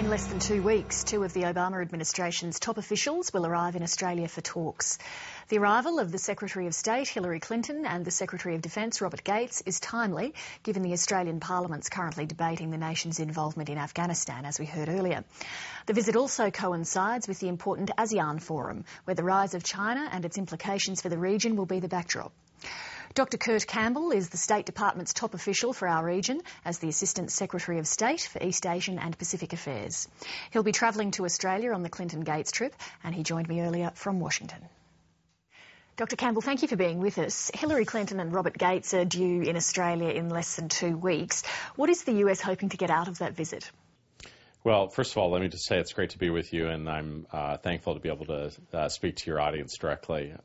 In less than 2 weeks, two of the Obama administration's top officials will arrive in Australia for talks. The arrival of the Secretary of State, Hillary Clinton, and the Secretary of Defence, Robert Gates, is timely, given the Australian Parliament's currently debating the nation's involvement in Afghanistan, as we heard earlier. The visit also coincides with the important ASEAN Forum, where the rise of China and its implications for the region will be the backdrop. Dr Kurt Campbell is the State Department's top official for our region as the Assistant Secretary of State for East Asian and Pacific Affairs. He'll be travelling to Australia on the Clinton-Gates trip, and he joined me earlier from Washington. Dr Campbell, thank you for being with us. Hillary Clinton and Robert Gates are due in Australia in less than 2 weeks. What is the US hoping to get out of that visit? Well, first of all, let me just say it's great to be with you, and I'm thankful to be able to speak to your audience directly.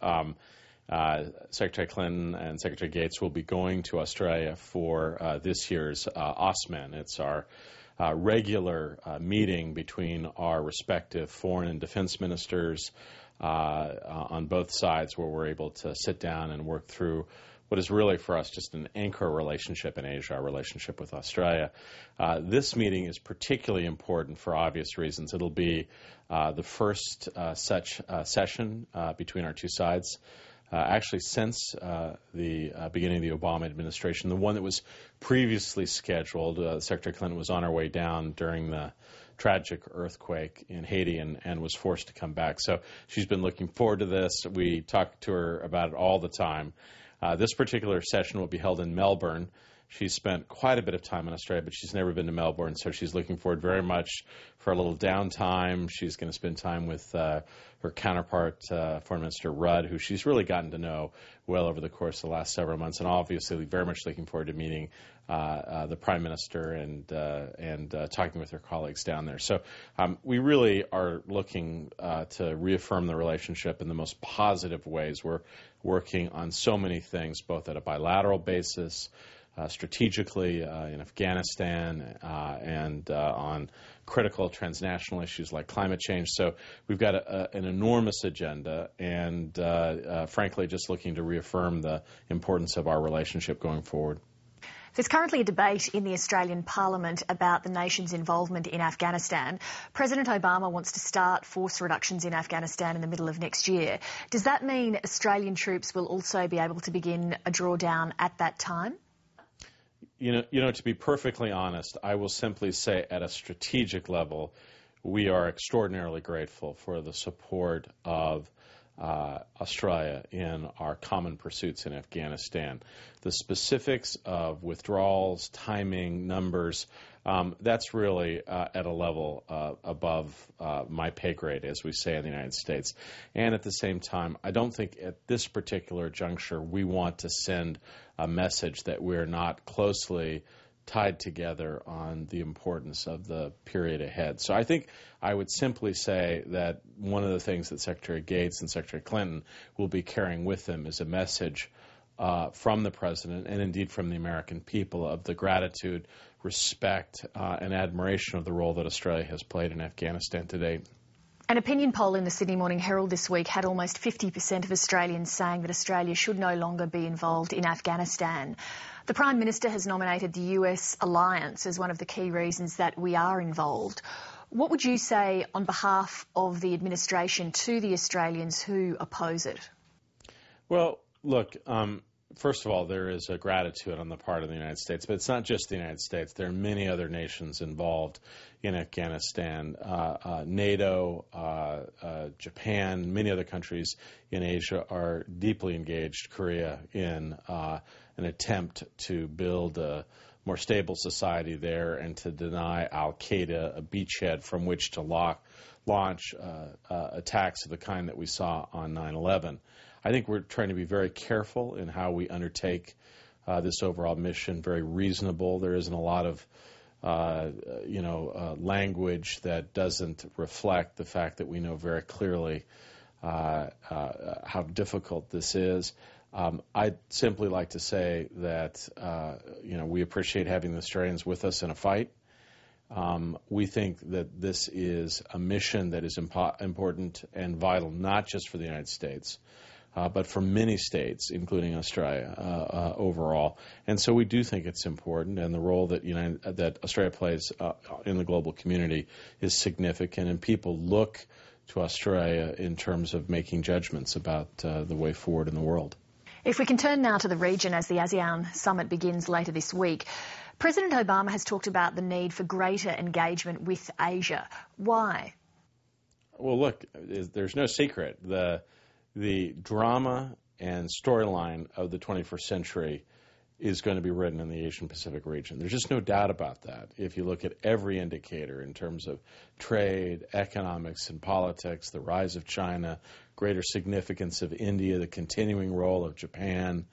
Secretary Clinton and Secretary Gates will be going to Australia for this year's AUSMAN. It's our regular meeting between our respective foreign and defense ministers on both sides, where we're able to sit down and work through what is really for us just an anchor relationship in Asia, our relationship with Australia. This meeting is particularly important for obvious reasons. It'll be the first such session between our two sides. Actually, since the beginning of the Obama administration, the one that was previously scheduled, Secretary Clinton was on her way down during the tragic earthquake in Haiti and was forced to come back. So she's been looking forward to this. We talk to her about it all the time. This particular session will be held in Melbourne. She's spent quite a bit of time in Australia, but she's never been to Melbourne, so she's looking forward very much for a little downtime. She's going to spend time with her counterpart, Foreign Minister Rudd, who she's really gotten to know well over the course of the last several months, and obviously very much looking forward to meeting the Prime Minister and talking with her colleagues down there. So we really are looking to reaffirm the relationship in the most positive ways. We're working on so many things, both at a bilateral basis, strategically in Afghanistan, and on critical transnational issues like climate change. So we've got an enormous agenda, and frankly, just looking to reaffirm the importance of our relationship going forward. There's currently a debate in the Australian Parliament about the nation's involvement in Afghanistan. President Obama wants to start force reductions in Afghanistan in the middle of next year. Does that mean Australian troops will also be able to begin a drawdown at that time? You know, to be perfectly honest, I will simply say at a strategic level, we are extraordinarily grateful for the support of Australia in our common pursuits in Afghanistan. The specifics of withdrawals, timing, numbers, that's really at a level above my pay grade, as we say in the United States. And at the same time, I don't think at this particular juncture we want to send a message that we're not closely tied together on the importance of the period ahead. So I think I would simply say that one of the things that Secretary Gates and Secretary Clinton will be carrying with them is a message from the President and indeed from the American people of the gratitude, respect, and admiration of the role that Australia has played in Afghanistan to date. An opinion poll in the Sydney Morning Herald this week had almost 50% of Australians saying that Australia should no longer be involved in Afghanistan. The Prime Minister has nominated the US alliance as one of the key reasons that we are involved. What would you say on behalf of the administration to the Australians who oppose it? Well, look, first of all, there is a gratitude on the part of the United States, but it's not just the United States. There are many other nations involved in Afghanistan. NATO, Japan, many other countries in Asia are deeply engaged, Korea, in an attempt to build a more stable society there and to deny al-Qaeda a beachhead from which to launch attacks of the kind that we saw on 9/11. I think we're trying to be very careful in how we undertake this overall mission, very reasonable. There isn't a lot of language that doesn't reflect the fact that we know very clearly how difficult this is. I'd simply like to say that we appreciate having the Australians with us in a fight. We think that this is a mission that is important and vital, not just for the United States, but for many states, including Australia, overall. And so we do think it's important, and the role that Australia plays in the global community is significant, and people look to Australia in terms of making judgments about the way forward in the world. If we can turn now to the region as the ASEAN summit begins later this week, President Obama has talked about the need for greater engagement with Asia. Why? Well, look, there's no secret. The drama and storyline of the 21st century is going to be written in the Asian-Pacific region. There's just no doubt about that. If you look at every indicator in terms of trade, economics, and politics, the rise of China, greater significance of India, the continuing role of Japan,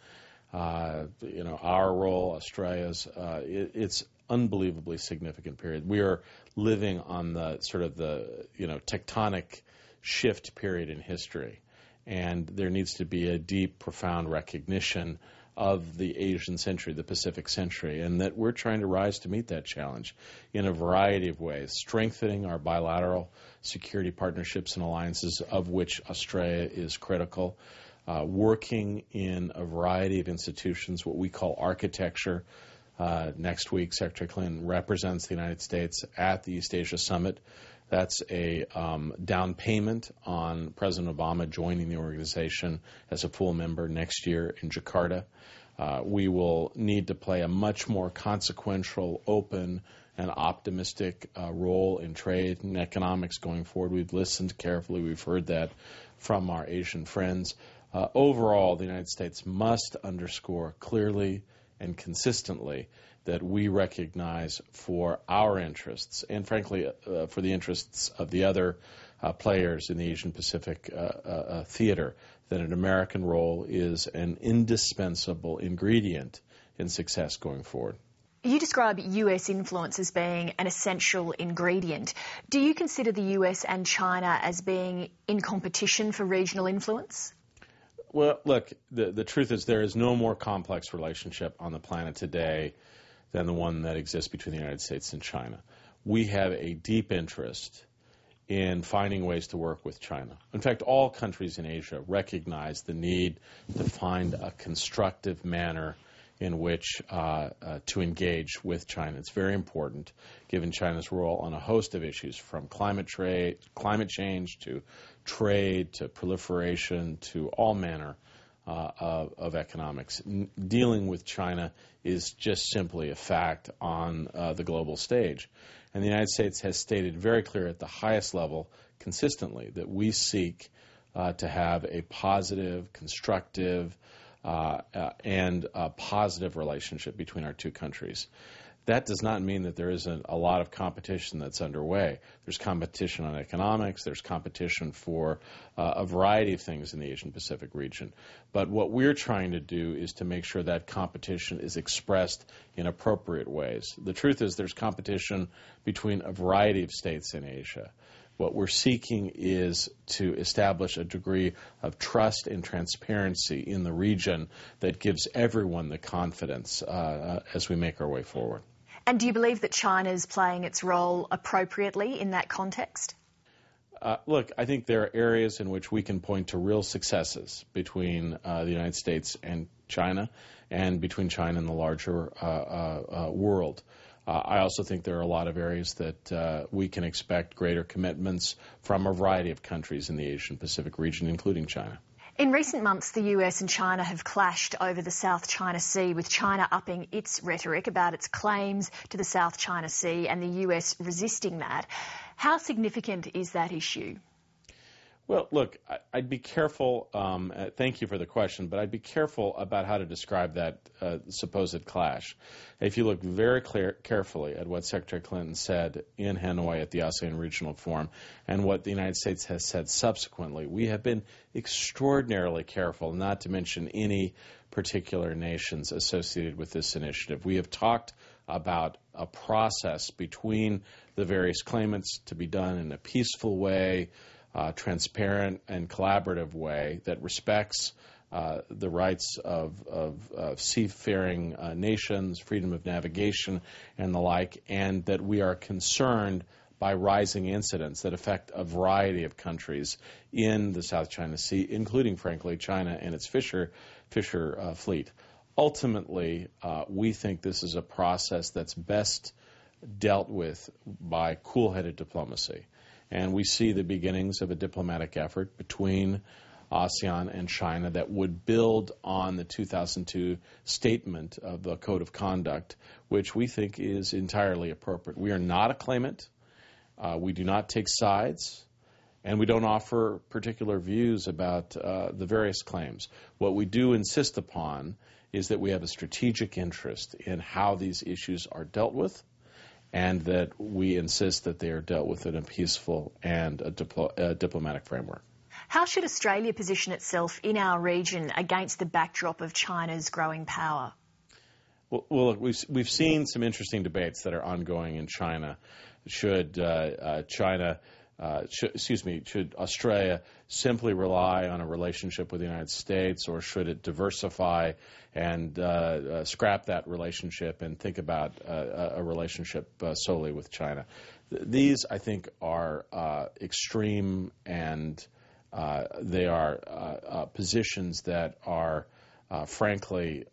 our role, Australia's, it's unbelievably significant period. We are living on the sort of the tectonic shift period in history. And there needs to be a deep, profound recognition of the Asian century, the Pacific century, and that we're trying to rise to meet that challenge in a variety of ways, strengthening our bilateral security partnerships and alliances, of which Australia is critical, working in a variety of institutions, what we call architecture. Next week, Secretary Clinton represents the United States at the East Asia Summit. That's a down payment on President Obama joining the organization as a full member next year in Jakarta. We will need to play a much more consequential, open, and optimistic role in trade and economics going forward. We've listened carefully. We've heard that from our Asian friends. Overall, the United States must underscore clearly and consistently that we recognize for our interests and, frankly, for the interests of the other players in the Asian-Pacific theater, that an American role is an indispensable ingredient in success going forward. You describe US influence as being an essential ingredient. Do you consider the US and China as being in competition for regional influence? Well, look, the truth is there is no more complex relationship on the planet today than the one that exists between the United States and China. We have a deep interest in finding ways to work with China. In fact, all countries in Asia recognize the need to find a constructive manner in which to engage with China. It's very important, given China's role on a host of issues, from climate change to trade to proliferation to all manner of economics. Dealing with China is just simply a fact on the global stage. And the United States has stated very clear at the highest level consistently that we seek to have a positive, constructive, and a positive relationship between our two countries. That does not mean that there isn't a lot of competition that's underway. There's competition on economics. There's competition for a variety of things in the Asian-Pacific region. But what we're trying to do is to make sure that competition is expressed in appropriate ways. The truth is there's competition between a variety of states in Asia. What we're seeking is to establish a degree of trust and transparency in the region that gives everyone the confidence as we make our way forward. And do you believe that China's playing its role appropriately in that context? Look, I think there are areas in which we can point to real successes between the United States and China, and between China and the larger world. I also think there are a lot of areas that we can expect greater commitments from a variety of countries in the Asian-Pacific region, including China. In recent months, the US and China have clashed over the South China Sea, with China upping its rhetoric about its claims to the South China Sea and the US resisting that. How significant is that issue? Well, look, I'd be careful. Thank you for the question, but I'd be careful about how to describe that supposed clash. If you look very carefully at what Secretary Clinton said in Hanoi at the ASEAN Regional Forum and what the United States has said subsequently, we have been extraordinarily careful not to mention any particular nations associated with this initiative. We have talked about a process between the various claimants to be done in a peaceful way, transparent and collaborative way that respects the rights of seafaring nations, freedom of navigation, and the like, and that we are concerned by rising incidents that affect a variety of countries in the South China Sea, including, frankly, China and its fisher fleet. Ultimately, we think this is a process that's best dealt with by cool-headed diplomacy. And we see the beginnings of a diplomatic effort between ASEAN and China that would build on the 2002 statement of the Code of Conduct, which we think is entirely appropriate. We are not a claimant. We do not take sides. And we don't offer particular views about the various claims. What we do insist upon is that we have a strategic interest in how these issues are dealt with, and that we insist that they are dealt with in a peaceful and a diplomatic framework. How should Australia position itself in our region against the backdrop of China's growing power? Well, look, we've seen some interesting debates that are ongoing in China. Should Australia simply rely on a relationship with the United States, or should it diversify and scrap that relationship and think about a relationship solely with China? These, I think, are extreme, and they are positions that are, frankly,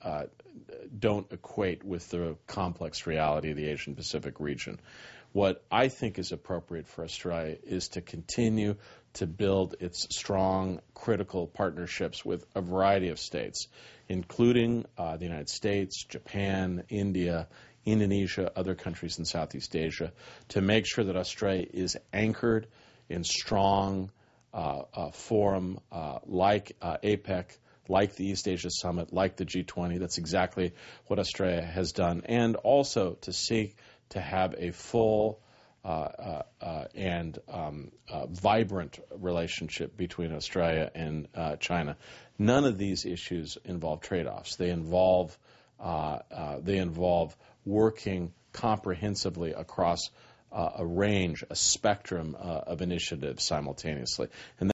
don't equate with the complex reality of the Asian-Pacific region. What I think is appropriate for Australia is to continue to build its strong, critical partnerships with a variety of states, including the United States, Japan, India, Indonesia, other countries in Southeast Asia, to make sure that Australia is anchored in strong forum like APEC, like the East Asia Summit, like the G20. That's exactly what Australia has done. And also to seek to have a full and vibrant relationship between Australia and China. None of these issues involve trade-offs. They involve working comprehensively across a range, a spectrum of initiatives simultaneously. And